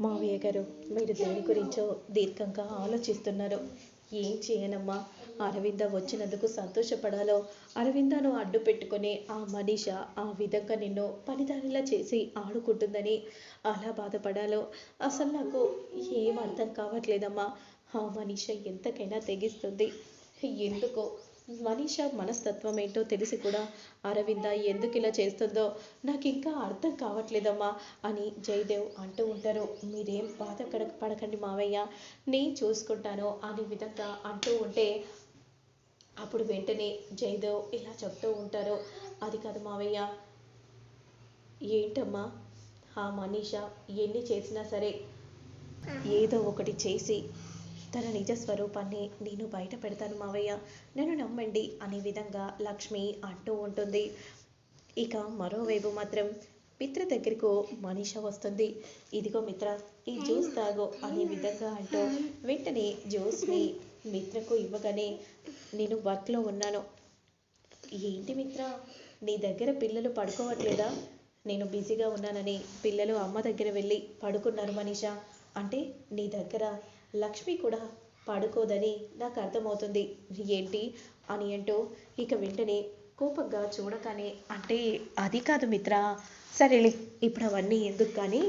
మావయ్య గారు, మీరు దేని గురించో దీర్ఘంగా ఆలోచిస్తున్నారు. ఏం చేయనమ్మా, అరవింద వచ్చినందుకు సంతోషపడాలో, అరవిందను అడ్డు పెట్టుకుని ఆ మనీష ఆ విధంగా నిన్ను పనిదానిలా చేసి ఆడుకుంటుందని అలా బాధపడాలో అసలు నాకు ఏం అర్థం కావట్లేదమ్మా. ఆ మనీష ఎంతకైనా తెగిస్తుంది. ఎందుకో మనీష మనస్తత్వం ఏంటో తెలిసి కూడా అరవింద ఎందుకు ఇలా చేస్తుందో నాకు ఇంకా అర్థం కావట్లేదమ్మా అని జయదేవ్ అంటూ ఉంటారు. మీరేం పడకండి మావయ్య, నేను చూసుకుంటాను అనే విధంగా అంటూ ఉంటే అప్పుడు వెంటనే జయదేవ్ ఇలా చెప్తూ ఉంటారు. అది కాదు మావయ్య, ఏంటమ్మా ఆ మనీష ఎన్ని చేసినా సరే ఏదో ఒకటి చేసి తన నిజ స్వరూపాన్ని నేను బయట పెడతాను మావయ్య, నన్ను నమ్మండి అనే విధంగా లక్ష్మి అంటూ ఉంటుంది. ఇక మరోవైపు మాత్రం మిత్ర దగ్గరకు మనీష వస్తుంది. ఇదిగో మిత్ర, ఈ జ్యూస్ తాగు అనే విధంగా అంటూ వెంటనే జ్యూస్ని మిత్రకు ఇవ్వగానే, నేను వర్క్లో ఉన్నాను. ఏంటి మిత్ర, నీ దగ్గర పిల్లలు పడుకోవట్లేదా? నేను బిజీగా ఉన్నానని పిల్లలు అమ్మ దగ్గర వెళ్ళి పడుకున్నారు మనీష. అంటే నీ దగ్గర లక్ష్మి కూడా పడుకోదని నాకు అర్థమవుతుంది ఏంటి అని అంటూ ఇక వెంటనే కోపంగా చూడగానే, అంటే అది కాదు మిత్ర, సరేలే ఇప్పుడు అవన్నీ ఎందుకు కానీ,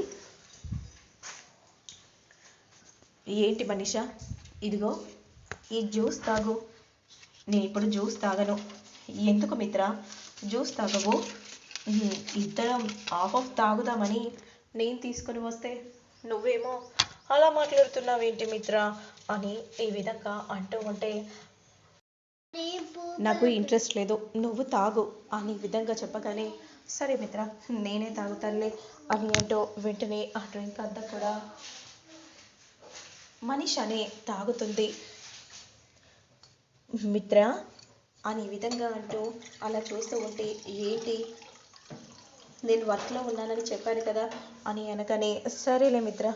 ఏంటి మనీష, ఇదిగో ఈ జ్యూస్ తాగు. నేను ఇప్పుడు జ్యూస్ తాగను. ఎందుకు మిత్ర జ్యూస్ తాగవు? ఇద్దరం ఆఫ్ తాగుదామని నేను తీసుకొని వస్తే నువ్వేమో అలా మాట్లాడుతున్నావేంటి మిత్ర అని ఈ విధంగా అంటూ ఉంటే, నాకు ఇంట్రెస్ట్ లేదు, నువ్వు తాగు అని విధంగా చెప్పగానే, సరే మిత్ర నేనే తాగుతానులే అని అంటూ వెంటనే ఆ డ్రింక్ అంతా కూడా మనీషానే తాగుతుంది. మిత్ర అని విధంగా అంటూ అలా చూస్తూ ఉంటే, ఏంటి నేను వర్క్లో ఉన్నానని చెప్పాను కదా అని అనగానే, సరేలే మిత్ర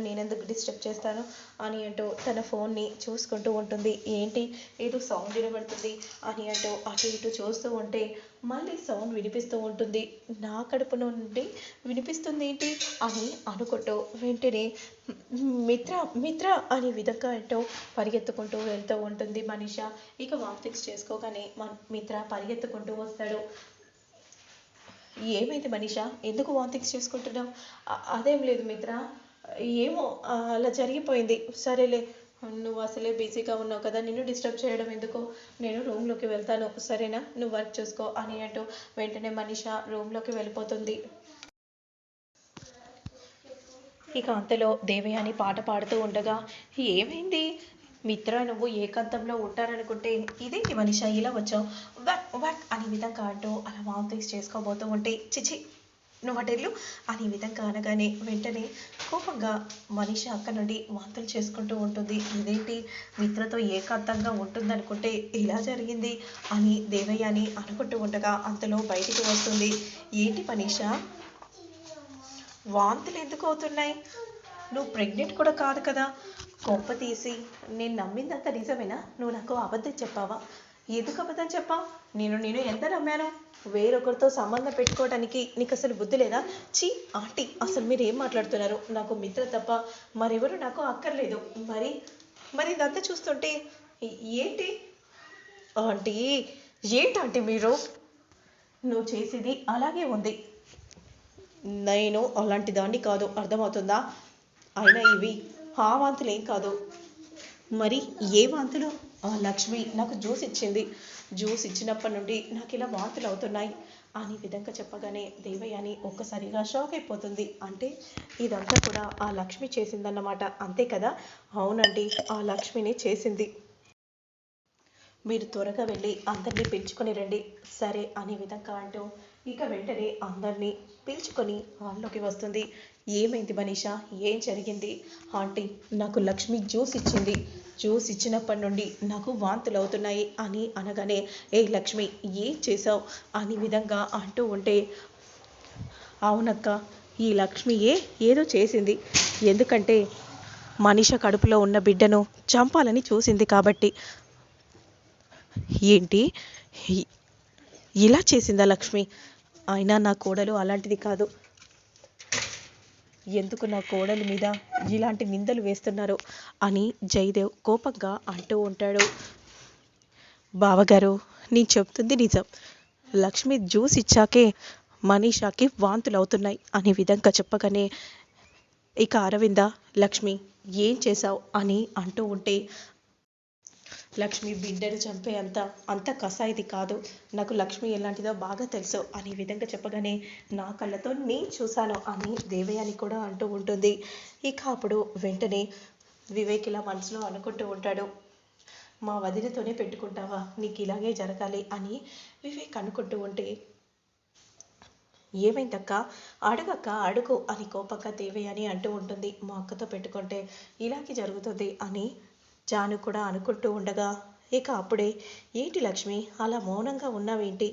నేనెందుకు డిస్టర్బ్ చేస్తాను అని అంటూ తన ఫోన్ని చూసుకుంటూ ఉంటుంది. ఏంటి ఏదో సౌండ్ వినబడుతుంది అని అంటూ అటు ఇటు చూస్తూ ఉంటే మళ్ళీ సౌండ్ వినిపిస్తూ ఉంటుంది. నా కడుపు నుండి వినిపిస్తుంది ఏంటి అని అనుకుంటూ వెంటనే మిత్ర మిత్ర అనే విధంగా అంటూ పరిగెత్తుకుంటూ వెళ్తూ ఉంటుంది మనీష. ఇక వామిటింగ్స్ చేసుకోగానే మిత్ర పరిగెత్తుకుంటూ వస్తాడు. ఏమైంది మనీషా, ఎందుకు వామిటింగ్స్ చేసుకుంటున్నావు? అదేం లేదు మిత్ర, ఏమో అలా జరిగిపోయింది. సరేలే, నువ్వు అసలే బిజీగా ఉన్నావు కదా, నిన్ను డిస్టర్బ్ చేయడం ఎందుకు, నేను రూమ్లోకి వెళ్తాను సరేనా, నువ్వు వర్క్ చూసుకో అని అంటూ వెంటనే మనీషా రూమ్లోకి వెళ్ళిపోతుంది. ఇక అంతలో దేవయాని పాట పాడుతూ ఉండగా, ఏమైంది మిత్ర, నువ్వు ఏకాంతంలో ఉంటారనుకుంటే ఇదేంటి మనీషా ఇలా వచ్చావు, వక్ వక్ అనే విధంగా అంటూ అలా వామిటింగ్స్ చేసుకోబోతూ ఉంటే, చిచి నువ్వు అటెళ్ళు అనే విధంగా అనగానే వెంటనే కోపంగా మనీష అక్క నుండి వాంతులు చేసుకుంటూ ఉంటుంది. ఇదేంటి మిత్రతో ఏకాంతంగా ఉంటుందనుకుంటే ఇలా జరిగింది అని దేవయాని అనుకుంటూ ఉండగా అంతలో బయటికి వస్తుంది. ఏంటి మనీష, వాంతులు ఎందుకు అవుతున్నాయి? నువ్వు ప్రెగ్నెంట్ కూడా కాదు కదా, కొంప తీసి నేను నమ్మిందంత నిజమేనా? నువ్వు నాకు అబద్ధం చెప్పావా? ఎందుకు అబద్ధం చెప్పావు? నేను ఎంత నమ్మాను? వేరొకరితో సంబంధం పెట్టుకోవడానికి నీకు అసలు బుద్ధి లేదా? చీ ఆంటీ, అసలు మీరు ఏం మాట్లాడుతున్నారు? నాకు మిత్ర తప్ప మరెవరు నాకు అక్కర్లేదు. మరి మరి ఇదంతా చూస్తుంటే ఏంటి ఆంటీ, ఏంటంటే మీరు, నువ్వు చేసేది అలాగే ఉంది. నేను అలాంటి దాన్ని కాదు, అర్థమవుతుందా? అయినా ఇవి ఆ వాంతులు ఏం కాదు. మరి ఏ వాంతులు? ఆ లక్ష్మి నాకు జ్యూస్ ఇచ్చింది, జ్యూస్ ఇచ్చినప్పటి నుండి నాకు ఇలా వాంతులు అవుతున్నాయి అని విధంగా చెప్పగానే దేవయాని ఒక్కసారిగా షాక్ అయిపోతుంది. అంటే ఇదంతా కూడా ఆ లక్ష్మి చేసిందన్నమాట, అంతే కదా? అవునండి, ఆ లక్ష్మిని చేసింది. మీరు త్వరగా వెళ్ళి అందరినీ పిలుచుకొని రండి సరే అనే విధంగా అంటూ ఇక వెంటనే అందరినీ పిలుచుకొని హాల్లోకి వస్తుంది. ఏమైంది మనీషా, ఏం జరిగింది? ఆంటీ, నాకు లక్ష్మి జ్యూస్ ఇచ్చింది, జ్యూస్ ఇచ్చినప్పటి నుండి నాకు వాంతులు అవుతున్నాయి అని అనగానే, ఏ లక్ష్మి ఏం చేసావు అనే విధంగా అంటూ ఉంటే, అవునక్క, ఈ లక్ష్మియే ఏదో చేసింది, ఎందుకంటే మనీష కడుపులో ఉన్న బిడ్డను చంపాలని చూసింది కాబట్టి. ఏంటి, ఇలా చేసిందా లక్ష్మి? అయినా నా కోడలు అలాంటిది కాదు, ఎందుకు నా కోడలి మీద ఇలాంటి నిందలు వేస్తున్నారు అని జయదేవ్ కోపంగా అంటూ ఉంటాడు. బావగారు, నేను చెప్తుంది నిజం. లక్ష్మి జ్యూస్ ఇచ్చాకే మనీషాకి వాంతులు అవుతున్నాయి అనే విధంగా చెప్పగానే ఇక అరవింద లక్ష్మి ఏం చేశావు అని అంటూ ఉంటే, లక్ష్మి బిడ్డను చంపే అంత కసాయిది కాదు, నాకు లక్ష్మి ఎలాంటిదో బాగా తెలుసు అనే విధంగా చెప్పగానే నా కళ్ళతో నేను చూశాను అని దేవయాని కూడా అంటూ ఉంటుంది. ఇక అప్పుడు వెంటనే వివేక్ ఇలా మనసులో అనుకుంటూ ఉంటాడు, మా వదినతోనే పెట్టుకుంటావా, నీకు ఇలాగే జరగాలి అని వివేక్ అనుకుంటూ ఉంటే, ఏమైందక్క, అడుగక్క అడుగు అని కోపంగా దేవయాని అంటూ ఉంటుంది. మా అక్కతో పెట్టుకుంటే ఇలాగే జరుగుతుంది అని జాను కూడా అనుకుంటూ ఉండగా ఇక అప్పుడే ఏంటి లక్ష్మి అలా మౌనంగా ఉన్నావేంటి?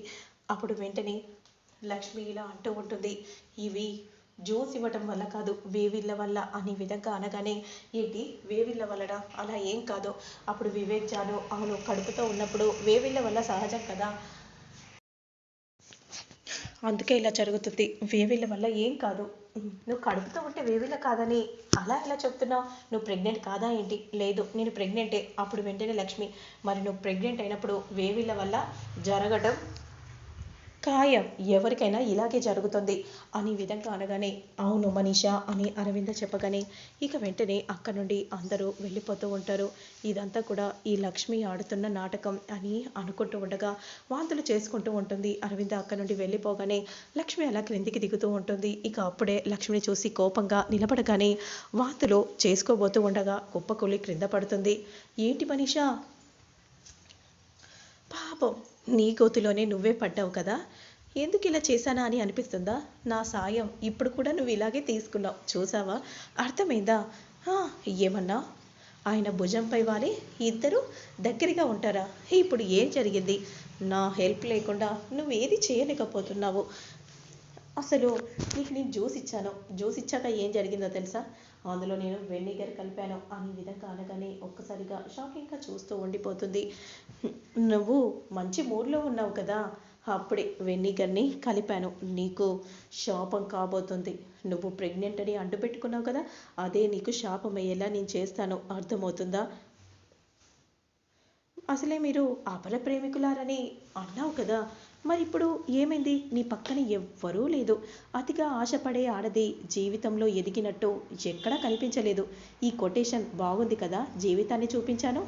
అప్పుడు వెంటనే లక్ష్మి ఇలా అంటూ ఉంటుంది, ఇవి జ్యూస్ ఇవ్వటం వల్ల కాదు, వేవిళ్ళ వల్ల అనే విధంగా అనగానే, ఏంటి వేవిళ్ళ వల్లడా, అలా ఏం కాదు. అప్పుడు వివేక్ జాను, అవును కడుపుతో ఉన్నప్పుడు వేవిళ్ళ వల్ల సహజం కదా, అందుకే ఇలా జరుగుతుంది, వేవిళ్ళ వల్ల ఏం కాదు. నువ్వు కడుపుతో ఉంటే వేవిళ్ళ కాదని అలా ఎలా చెప్తున్నావు? నువ్వు ప్రెగ్నెంట్ కాదా ఏంటి? లేదు నేను ప్రెగ్నెంటే. అప్పుడు వెంటనే లక్ష్మి, మరి నువ్వు ప్రెగ్నెంట్ అయినప్పుడు వేవిళ్ళ వల్ల జరగడం ఖాయం, ఎవరికైనా ఇలాగే జరుగుతుంది అనే విధంగా అనగానే, అవును మనీషా అని అరవింద చెప్పగానే ఇక వెంటనే అక్కడ నుండి అందరూ వెళ్ళిపోతూ ఉంటారు. ఇదంతా కూడా ఈ లక్ష్మి ఆడుతున్న నాటకం అని అనుకుంటూ ఉండగా వాంతులు చేసుకుంటూ ఉంటుంది. అరవింద అక్కడ నుండి వెళ్ళిపోగానే లక్ష్మి అలా క్రిందికి దిగుతూ ఉంటుంది. ఇక అప్పుడే లక్ష్మిని చూసి కోపంగా నిలబడగానే వాంతులు చేసుకోబోతూ ఉండగా కుప్పకూలి క్రింద పడుతుంది. ఏంటి మనీషా, పాపం నీ గోతిలోనే నువ్వే పడ్డావు కదా, ఎందుకు ఇలా చేశానా అని అనిపిస్తుందా? నా సాయం ఇప్పుడు కూడా నువ్వు ఇలాగే తీసుకున్నావు, చూసావా, అర్థమైందా? ఏమన్నా ఆయన భుజంపై వాలి ఇద్దరు దగ్గరగా ఉంటారా? ఇప్పుడు ఏం జరిగింది? నా హెల్ప్ లేకుండా నువ్వేది చేయలేకపోతున్నావు. అసలు నీకు నేను జ్యూస్ ఇచ్చాను, జ్యూస్ ఇచ్చాక ఏం జరిగిందో తెలుసా? అందులో నేను వెనిగర్ కలిపాను అనే విధంగా అనగానే ఒక్కసారిగా షాకింగ్గా చూస్తూ ఉండిపోతుంది. నువ్వు మంచి మూడ్లో ఉన్నావు కదా, అప్పుడే వెనిగర్ని కలిపాను, నీకు శాపం కాబోతుంది. నువ్వు ప్రెగ్నెంట్ అని అంటు పెట్టుకున్నావు కదా, అదే నీకు శాపం అయ్యేలా నేను చేస్తాను, అర్థమవుతుందా? అసలే మీరు అపర ప్రేమికులారని అన్నావు కదా, మరి ఇప్పుడు ఏమైంది? నీ పక్కన ఎవ్వరూ లేదు. అతిగా ఆశపడే ఆడది జీవితంలో ఎదిగినట్టు ఎక్కడా కనిపించలేదు. ఈ కొటేషన్ బాగుంది కదా, జీవితాన్ని చూపించాను.